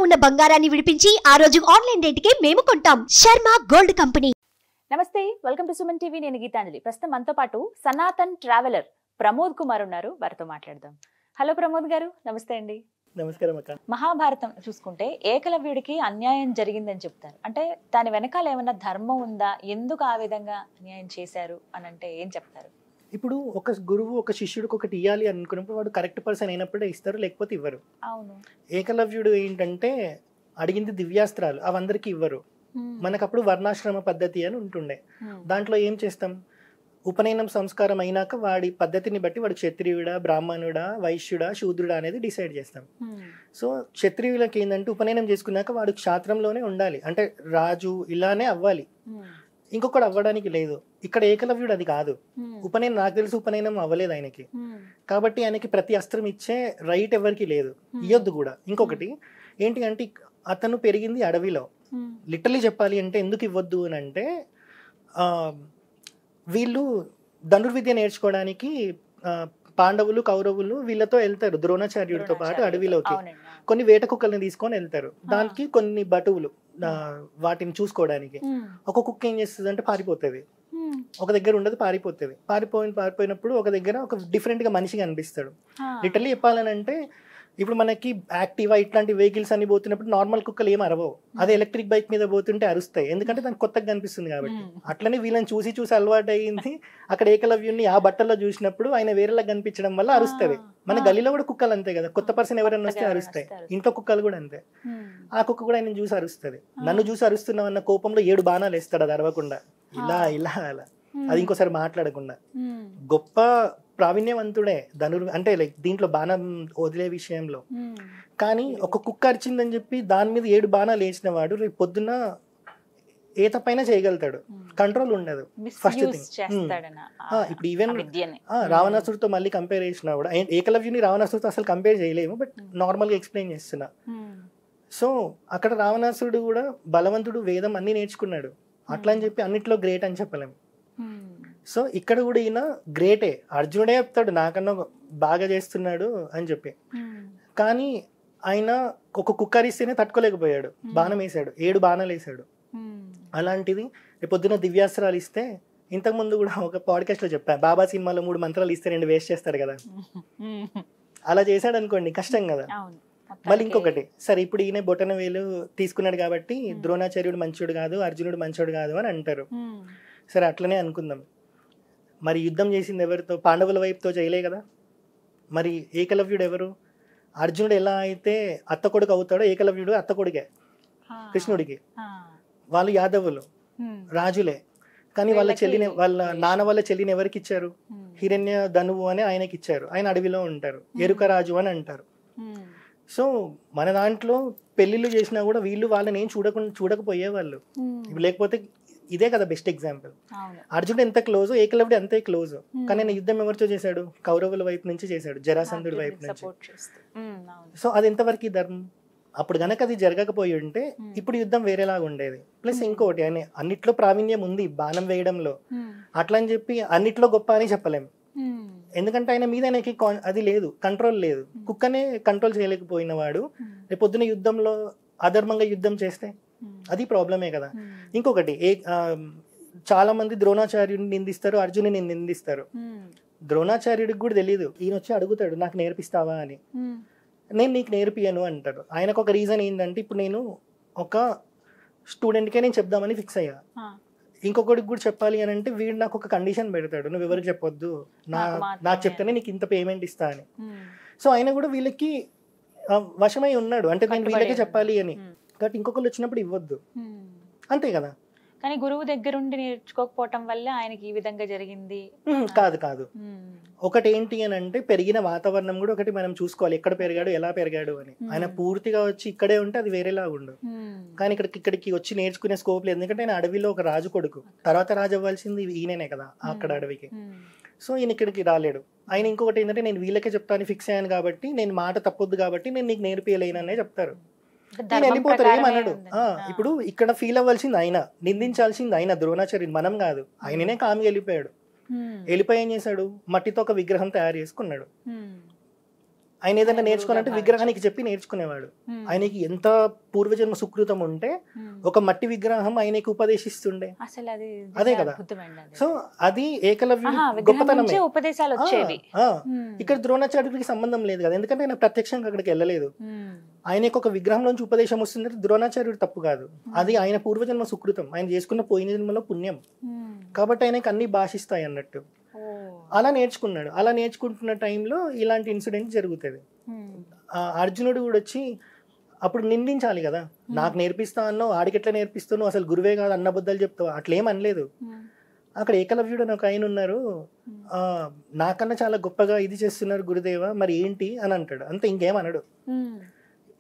ఉన్న బంగారాన్ని విడిపించి ఆ రోజు ఆన్లైన్ రేటుకే మేము కొంటాం. Sharma gold company. నమస్తే, వెల్కమ్ టు సుమన్ టీవీ. నేను గీతాంజలి. ప్రస్తుతం మనతో పాటు సనాతన్ ట్రావెలర్ ప్రమోద్ కుమార్ ఉన్నారు. వారితో మాట్లాడదాం. హలో ప్రమోద్ గారు, నమస్తే అండి. నమస్కారం అక్క. మహాభారతం చూసుకుంటే ఏకలవ్యుడికి అన్యాయం జరిగిందని చెప్తారు. అంటే దాని వెనకాల ఏమన్నా ధర్మం ఉందా? ఎందుకు ఆ విధంగా అన్యాయం చేశారు అని అంటే ఏం చెప్తారు? ఇప్పుడు ఒక గురువు ఒక శిష్యుడికి ఒకటి ఇవ్వాలి అనుకున్నప్పుడు వాడు కరెక్ట్ పర్సన్ అయినప్పుడే ఇస్తారు, లేకపోతే ఇవ్వరు. అవును. ఏకలవ్యుడు ఏంటంటే అడిగింది దివ్యాస్త్రాలు, అవందరికి ఇవ్వరు. మనకు అప్పుడు వర్ణాశ్రమ పద్ధతి అని ఉంటుండే. దాంట్లో ఏం చేస్తాం, ఉపనయనం సంస్కారం అయినాక వాడి పద్ధతిని బట్టి వాడు క్షత్రియుడా, బ్రాహ్మణుడా, వైశ్యుడా, శూద్రుడా అనేది డిసైడ్ చేస్తాం. సో క్షత్రియులకి ఏంటంటే ఉపనయనం చేసుకున్నాక వాడు క్షాత్రంలోనే ఉండాలి, అంటే రాజు ఇలానే అవ్వాలి, ఇంకొకటి అవ్వడానికి లేదు. ఇక్కడ ఏకలవ్యుడు అది కాదు. ఉపనయనం నాకు తెలిసి ఉపనయనం అవ్వలేదు ఆయనకి, కాబట్టి ఆయనకి ప్రతి అస్త్రం ఇచ్చే రైట్ ఎవరికి లేదు, ఇవ్వద్దు కూడా. ఇంకొకటి ఏంటి అంటే అతను పెరిగింది అడవిలో. లిటరలీ చెప్పాలి అంటే ఎందుకు ఇవ్వద్దు అని అంటే వీళ్ళు ధనుర్విద్య నేర్చుకోవడానికి పాండవులు కౌరవులు వీళ్ళతో వెళ్తారు ద్రోణాచార్యుడితో పాటు అడవిలోకి. కొన్ని వేట కుక్కల్ని తీసుకొని వెళ్తారు, దానికి కొన్ని బటువులు వాటిని చూసుకోవడానికి. ఒక కుక్క ఏం చేస్తుంది అంటే పారిపోతుంది, ఒక దగ్గర ఉండదు, పారిపోయినప్పుడు ఒక దగ్గర ఒక డిఫరెంట్ గా మనిషి కనిపిస్తాడు. లిటరలీ చెప్పాలని అంటే ఇప్పుడు మనకి యాక్టివా ఇట్లాంటి వెహికల్స్ అని పోతున్నప్పుడు నార్మల్ కుక్కలు ఏం అరవవు, అదే ఎలక్ట్రిక్ బైక్ మీద పోతుంటే అరుస్తాయి, ఎందుకంటే దానికి కొత్తగా కనిపిస్తుంది కాబట్టి. అట్లనే వీళ్ళని చూసి అలవాటు అయ్యింది. అక్కడ ఏకలవ్యుని ఆ బట్టల్లో చూసినప్పుడు ఆయన వేరేలా కనిపించడం వల్ల అరుస్తుంది. మన గలీలో కూడా కుక్కలు అంతే కదా, కొత్త పర్సన్ ఎవరైనా వస్తే అరుస్తాయి, ఇంట్లో కుక్కలు కూడా అంతే. ఆ కుక్క కూడా ఆయన చూసి అరుస్తుంది. నన్ను చూసి అరుస్తున్నామన్న కోపంలో 7 బాణాలు వేస్తాడు, అది అరవకుండా, ఇలా ఇలా అలా, అది ఇంకోసారి మాట్లాడకుండా. గొప్ప ప్రావీణ్యవంతుడే అంటే లైక్ దీంట్లో బాణం వదిలే విషయంలో. కానీ ఒక కుక్క అరిచిందని చెప్పి దాని మీద 7 బాణాలు వేసిన వాడు రేపు పొద్దున్న ఏ తప్పైనా చేయగలుగుతాడు, కంట్రోల్ ఉండదు. First thing. ఇప్పుడు ఈవెన్ రావణాసుడితో మళ్ళీ కంపేర్ చేసినా కూడా, ఏకలవ్యుని రావణాసుడితో అసలు కంపేర్ చేయలేము, బట్ నార్మల్ గా ఎక్స్ప్లెయిన్ చేస్తున్నా. సో అక్కడ రావణాసుడు కూడా బలవంతుడు, వేదం అన్ని నేర్చుకున్నాడు, అట్లా అని చెప్పి అన్నిట్లో గ్రేట్ అని చెప్పలేము. సో ఇక్కడ కూడా ఈయన గ్రేటే, అర్జునుడే చెప్తాడు నాకన్నా బాగా చేస్తున్నాడు అని చెప్పి. కానీ ఆయన ఒక కుక్కరిస్తేనే తట్టుకోలేకపోయాడు, బాణం వేసాడు, 7 బాణాలు వేసాడు. అలాంటిది పొద్దున దివ్యాస్త్రాలు ఇస్తే, ఇంతకుముందు కూడా ఒక పాడ్కాస్ట్ లో చెప్పా, బాబా సినిమాలో 3 మంత్రాలు ఇస్తే 2 వేస్ట్ చేస్తాడు కదా, అలా చేశాడు అనుకోండి, కష్టం కదా. మళ్ళీ ఇంకొకటి, సరే ఇప్పుడు ఈయన బొటన వేలు తీసుకున్నాడు కాబట్టి ద్రోణాచార్యుడు మంచోడు కాదు, అర్జునుడు మంచోడు కాదు అని అంటారు. సరే అట్లనే అనుకుందాం, మరి యుద్ధం చేసింది ఎవరితో? పాండవుల వైపుతో చేయలే కదా. మరి ఏకలవ్యుడు ఎవరు? అర్జునుడు ఎలా అయితే అత్త కొడుకు అవుతాడో ఏకలవ్యుడు అత్త కొడుకే కృష్ణుడికి. వాళ్ళు యాదవులు, రాజులే, కానీ వాళ్ళ నాన్న వాళ్ళ చెల్లిని ఎవరికి ఇచ్చారు? హిరణ్య ధనువు అని ఆయనకి ఇచ్చారు. ఆయన అడవిలో ఉంటారు, ఎరుక రాజు అని అంటారు. సో మన దాంట్లో పెళ్లిళ్ళు చేసినా కూడా వీళ్ళు వాళ్ళని ఏం చూడకపోయేవాళ్ళు. లేకపోతే ఇదే కదా బెస్ట్ ఎగ్జాంపుల్. అర్జునుడు ఎంత క్లోజ్, ఏకలవ్యుడు అంతే క్లోజ్. కానీ ఆయన యుద్ధం ఎవరితో చేశాడు? కౌరవుల వైపు నుంచి చేశాడు, జరాసంధుడి వైపు నుంచి. సో అది ఎంతవరకు ధర్మం? అప్పుడు గనక అది జరగకపోయి ఉంటే ఇప్పుడు యుద్ధం వేరేలాగా ఉండేది. ప్లస్ ఇంకోటి, ఆయన అన్నిట్లో ప్రావీణ్యం ఉంది బాణం వేయడంలో, అట్లా అని చెప్పి అన్నిట్లో గొప్ప అని చెప్పలేము. ఎందుకంటే ఆయన మీద ఆయనకి అది లేదు, కంట్రోల్ లేదు. కుక్కనే కంట్రోల్ చేయలేకపోయిన వాడు రేపు పొద్దున యుద్ధంలో అధర్మంగా యుద్ధం చేస్తే అది ప్రాబ్లమే కదా. ఇంకొకటి, చాలా మంది ద్రోణాచార్యుడిని నిందిస్తారు, అర్జునుని నిందిస్తారు. ద్రోణాచార్యుడికి కూడా తెలియదు, ఈయన వచ్చి అడుగుతాడు నాకు నేర్పిస్తావా అని, నేను నీకు నేర్పియను అంటారు. ఆయనకు ఒక రీజన్ ఏంటంటే, ఇప్పుడు నేను ఒక స్టూడెంట్కే నేను చెప్దామని ఫిక్స్ అయ్యా, ఇంకొకటికి కూడా చెప్పాలి అని అంటే వీడు నాకు ఒక కండిషన్ పెడతాడు, నువ్వు ఎవరికి చెప్పొద్దు, నాకు చెప్తేనే నీకు ఇంత పేమెంట్ ఇస్తా అని. సో ఆయన కూడా వీళ్ళకి వశమై ఉన్నాడు, అంటే నేను వీళ్ళకే చెప్పాలి అని. కాబట్టి ఇంకొకరు వచ్చినప్పుడు ఇవ్వద్దు, అంతే కదా. కానీ గురువు దగ్గరుండి నేర్చుకోకపోవటం వల్ల ఆయనకి ఈ విధంగా జరిగింది కాదు. ఒకటి ఏంటి అని అంటే పెరిగిన వాతావరణం కూడా ఒకటి మనం చూసుకోవాలి, ఎక్కడ పెరిగాడు, ఎలా పెరిగాడు అని. ఆయన పూర్తిగా వచ్చి ఇక్కడే ఉంటే అది వేరేలా ఉండదు. కానీ ఇక్కడికి వచ్చి నేర్చుకునే స్కోప్ లేదు, ఎందుకంటే ఆయన అడవిలో ఒక రాజు కొడుకు, తర్వాత రాజు అవ్వాల్సింది ఈయననే కదా అక్కడ అడవికి. సో ఈయన ఇక్కడికి రాలేడు. ఆయన ఇంకొకటి ఏంటంటే నేను వీళ్ళకే చెప్తాను ఫిక్స్ అయ్యాను కాబట్టి, నేను మాట తప్పొద్దు కాబట్టి నేను నీకు నేర్పియలేననే చెప్తారు. నేను వెళ్ళిపోతారు, ఏమన్నాడు. ఇప్పుడు ఇక్కడ ఫీల్ అవ్వాల్సింది ఆయన, నిందించాల్సింది ఆయన, ద్రోణాచార్యుడు, మనం కాదు. ఆయననే కామిగా వెళ్ళిపోయాడు. వెళ్ళిపోయి ఏం చేశాడు, మట్టితో ఒక విగ్రహం తయారు చేసుకున్నాడు. ఆయన ఏదైనా నేర్చుకోవాలంటే విగ్రహానికి చెప్పి నేర్చుకునేవాడు. ఆయనకి ఎంత పూర్వజన్మ సుకృతం ఉంటే ఒక మట్టి విగ్రహం ఆయనకి ఉపదేశిస్తుండే. అసలు అది అదే కదా. సో అది ఏకలవ్యుడి గొప్పతనమే. ఉపదేశాలు వచ్చేవి. ఇక్కడ ద్రోణాచార్యుడికి సంబంధం లేదు కదా, ఎందుకంటే ఆయన ప్రత్యక్షంగా అక్కడికి వెళ్ళలేదు. ఆయనకు ఒక విగ్రహంలోంచి ఉపదేశం వస్తుందంటే ద్రోణాచార్యుడు తప్పు కాదు, అది ఆయన పూర్వజన్మ సుకృతం, ఆయన చేసుకున్న పోయిన జన్మలో పుణ్యం, కాబట్టి ఆయనకి అన్ని భాషిస్తాయి అన్నట్టు. అలా నేర్చుకున్నాడు. అలా నేర్చుకుంటున్న టైంలో ఇలాంటి ఇన్సిడెంట్ జరుగుతుంది. అర్జునుడు కూడా వచ్చి అప్పుడు నిందించాలి కదా, నాకు నేర్పిస్తా అన్నావు, ఆడికి ఎట్లా నేర్పిస్తావు, అసలు గురువే కాదు, అన్నబద్ధాలు చెప్తావు, అట్లేం అనలేదు. అక్కడ ఏకలవ్యుడు అని ఒక ఆయన ఉన్నారు, నాకన్నా చాలా గొప్పగా ఇది చేస్తున్నారు గురుదేవ, మరి ఏంటి అని అంటాడు. అంతే, ఇంకేమన్నాడు.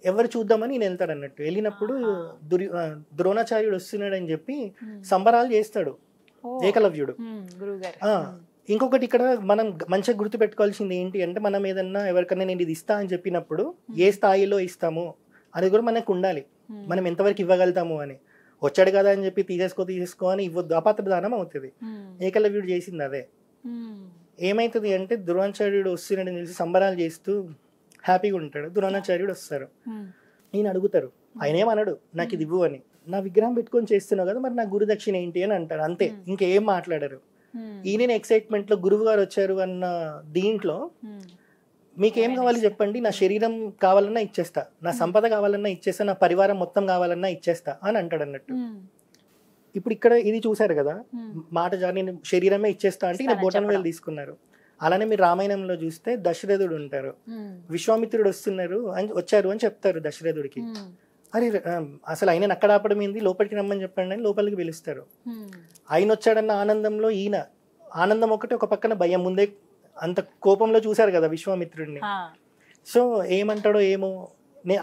ఎవరు చూద్దామని నేను వెళ్తాడు అన్నట్టు. వెళ్ళినప్పుడు ద్రోణాచార్యుడు వస్తున్నాడు అని చెప్పి సంబరాలు చేస్తాడు ఏకలవ్యుడు. ఇంకొకటి ఇక్కడ మనం మంచిగా గుర్తు పెట్టుకోవాల్సింది ఏంటి అంటే, మనం ఏదన్నా ఎవరికన్నా నేను ఇది ఇస్తా అని చెప్పినప్పుడు ఏ స్థాయిలో ఇస్తామో అది కూడా మనకు ఉండాలి. మనం ఎంతవరకు ఇవ్వగలుగుతాము అని. వచ్చాడు కదా అని చెప్పి తీసేసుకో అని ఇవ్వద్దు, అపాత్ర దానం అవుతుంది. ఏకలవ్యుడు చేసింది అదే. ఏమైతుంది అంటే, ద్రోణాచార్యుడు వస్తున్నాడని తెలిసి సంబరాలు చేస్తూ హ్యాపీగా ఉంటాడు. ద్రోణాచార్యుడు వస్తారు, నేను అడుగుతారు, ఆయన ఏమన్నాడు నాకు ఇది ఇవ్వు అని. నా విగ్రహం పెట్టుకొని చేస్తున్నావు కదా, మరి నా గురుదక్షిణ ఏంటి అని అంటారు. అంతే, ఇంకేం మాట్లాడరు. ఈయన ఎక్సైట్మెంట్ లో గురువు గారు వచ్చారు అన్న దీంట్లో మీకేం కావాలి చెప్పండి, నా శరీరం కావాలన్నా ఇచ్చేస్తా, నా సంపద కావాలన్నా ఇచ్చేస్తా, నా పరివారం మొత్తం కావాలన్నా ఇచ్చేస్తా అని అంటాడు అన్నట్టు. ఇప్పుడు ఇక్కడ ఇది చూసారు కదా, మాట జారి నేను శరీరమే ఇచ్చేస్తా అంటే ఈయన బొటన్ వేలు తీసుకున్నారు. అలానే మీరు రామాయణంలో చూస్తే దశరథుడు ఉంటారు, విశ్వామిత్రుడు వచ్చారు అని చెప్తారు దశరథుడికి. అరే అసలు ఆయన అక్కడ ఆపడం ఏంది, లోపలికి రమ్మని చెప్పండి అని లోపలికి పిలుస్తారు. ఆయన వచ్చాడన్న ఆనందంలో ఈయన ఆనందం ఒకటి, ఒక పక్కన భయం. ముందే అంత కోపంలో చూశారు కదా విశ్వామిత్రుడిని. సో ఏమంటాడో ఏమో,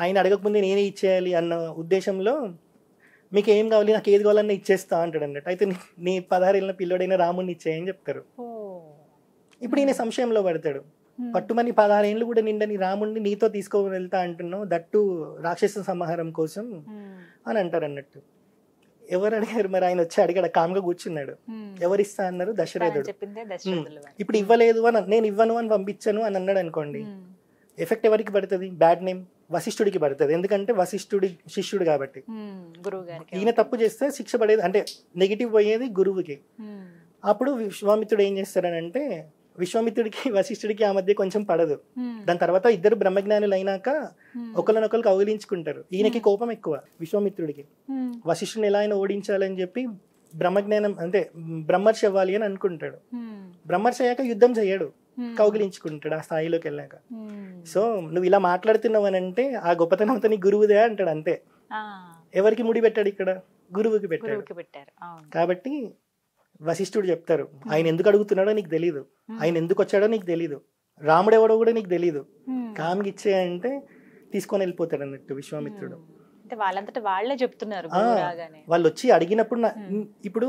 ఆయన అడగకముందే నేనే ఇచ్చేయాలి అన్న ఉద్దేశంలో మీకు ఏం కావాలి, నాకు ఏది కావాలన్నా ఇచ్చేస్తా అంటాడు అన్నట్టు. అయితే నీ 16 ఏళ్ళ పిల్లోడైన రాముడిని ఇచ్చేయని చెప్తారు. ఇప్పుడు ఈయన సంశయంలో పడతాడు. పట్టుమని 16 ఏళ్ళు కూడా నిండని రాముడిని నీతో తీసుకొని వెళ్తా అంటున్నావు, దట్టు రాక్షస సంహారం కోసం అని అంటారు అన్నట్టు. ఎవరు అడిగారు మరి, ఆయన వచ్చి అడిగాడు, కామ్గా కూర్చున్నాడు. ఎవరిస్తా అన్నారు, దశరథుడు. ఇప్పుడు ఇవ్వలేదు అని, నేను ఇవ్వను అని పంపించాను అని అన్నాడు అనుకోండి, ఎఫెక్ట్ ఎవరికి పడుతుంది, బ్యాడ్ నేమ్ వశిష్ఠుడికి పడుతుంది. ఎందుకంటే వశిష్ఠుడి శిష్యుడు కాబట్టి. ఈయన తప్పు చేస్తే శిక్ష పడేది, అంటే నెగిటివ్ పోయేది గురువుకి. అప్పుడు విశ్వామిత్రుడు ఏం చేస్తాడనంటే, విశ్వామిత్రుడికి వశిష్ఠుడికి ఆ మధ్య కొంచెం పడదు. దాని తర్వాత ఇద్దరు బ్రహ్మజ్ఞానులు అయినాక ఒకరినొకరు కౌగిలించుకుంటారు. ఈయనకి కోపం ఎక్కువ విశ్వామిత్రుడికి, వశిష్ఠుని ఎలా అయినా ఓడించాలని చెప్పి బ్రహ్మజ్ఞానం అంటే బ్రహ్మర్షి అవ్వాలి అని అనుకుంటాడు. బ్రహ్మర్షి అయ్యాక యుద్ధం చేయడు, కౌగిలించుకుంటాడు ఆ స్థాయిలోకి వెళ్ళాక. సో నువ్వు ఇలా మాట్లాడుతున్నావు అని అంటే ఆ గొప్పతనం అంతా నీ గురువుదే అంటాడు. అంతే, ఎవరికి ముడి పెట్టాడు ఇక్కడ, గురువుకి పెట్టాడు. కాబట్టి వశిష్ఠుడు చెప్తారు, ఆయన ఎందుకు అడుగుతున్నాడో నీకు తెలీదు, ఆయన ఎందుకు వచ్చాడో నీకు తెలీదు, రాముడు ఎవడో కూడా నీకు తెలీదు, కామ్కి ఇచ్చేయంటే తీసుకొని వెళ్ళిపోతాడు అన్నట్టు విశ్వామిత్రుడు. వాళ్ళంతటా వాళ్ళే చెప్తున్నారు. వాళ్ళు వచ్చి అడిగినప్పుడు ఇప్పుడు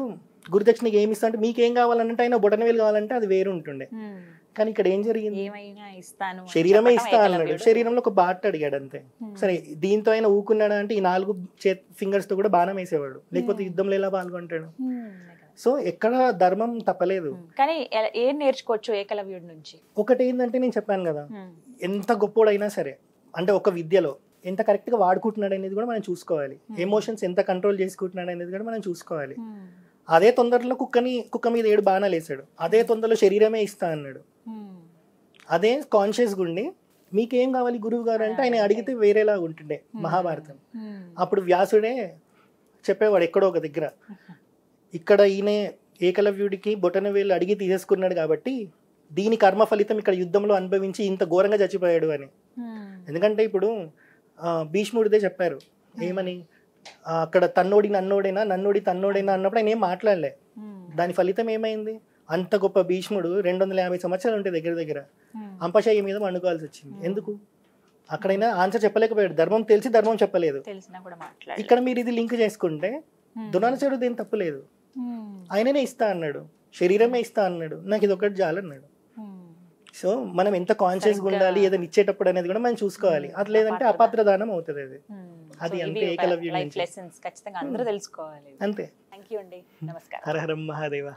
గురుదక్షిణకి ఏమి ఇస్తా అంటే, మీకేం కావాలంటే ఆయన బొటనవేలు కావాలంటే అది వేరు ఉంటుండే. కానీ ఇక్కడ ఏం జరిగింది, శరీరమే ఇస్తా అన్నాడు. శరీరంలో ఒక బాట్ అడిగాడు అంతే. సరే దీంతో ఆయన ఊకున్నాడా అంటే, ఈ 4 ఫింగర్స్ తో కూడా బాణం వేసేవాడు, లేకపోతే యుద్ధంలో ఎలా పాల్గొంటాడు. సో ఎక్కడ ధర్మం తప్పలేదు. కానీ ఏం నేర్చుకోవచ్చు ఏకలవ్యుడి నుంచి? ఒకటి ఏంటంటే, నేను చెప్పాను కదా, ఎంత గొప్పోడైనా సరే అంటే ఒక విద్యలో ఎంత కరెక్ట్ గా వాడుకుంటున్నాడు అనేది కూడా మనం చూసుకోవాలి. ఎమోషన్స్ ఎంత కంట్రోల్ చేసుకుంటున్నాడు అనేది కూడా మనం చూసుకోవాలి. అదే తొందరలో కుక్క మీద 7 బాణాలు వేసాడు, అదే తొందరలో శరీరమే ఇస్తా అన్నాడు. అదే కాన్షియస్ గుండి మీకేం కావాలి గురువు గారు అంటే ఆయన అడిగితే వేరేలా ఉంటుండే మహాభారతం. అప్పుడు వ్యాసుడే చెప్పేవాడు ఎక్కడో ఒక దగ్గర, ఇక్కడ ఈయన ఏకలవ్యుడికి బొటనవేలు అడిగి తీసేసుకున్నాడు కాబట్టి దీని కర్మ ఫలితం ఇక్కడ యుద్ధంలో అనుభవించి ఇంత ఘోరంగా చచ్చిపోయాడు అని. ఎందుకంటే ఇప్పుడు భీష్ముడిదే చెప్పారు, ఏమని, అక్కడ తన్నోడి నన్నోడైనా నన్నోడి తన్నోడైనా అన్నప్పుడు ఆయన ఏం మాట్లాడలే. దాని ఫలితం ఏమైంది, అంత గొప్ప భీష్ముడు 250 సంవత్సరాలు ఉంటే దగ్గర అంపశయ్య మీద వండుకోవాల్సి వచ్చింది. ఎందుకు, అక్కడైనా ఆన్సర్ చెప్పలేకపోయాడు, ధర్మం తెలిసి ధర్మం చెప్పలేదు. ఇక్కడ మీరు ఇది లింక్ చేసుకుంటే ద్రోణాచార్యుడు ఏం తప్పులేదు, ఆయననే ఇస్తా అన్నాడు, శరీరమే ఇస్తా అన్నాడు, నాకు ఇది ఒకటి చాలన్నాడు. సో మనం ఎంత కాన్షియస్గా ఉండాలి ఏదైనా ఇచ్చేటప్పుడు అనేది కూడా మనం చూసుకోవాలి. అది లేదంటే అపాత్ర దానం అవుతుంది. అది అంతే ఏకలవ్యుడి ఖచ్చితంగా అందరూ తెలుసుకోవాలి. అంతే. థాంక్యూ అండి, నమస్కారం. హర హర మహాదేవ.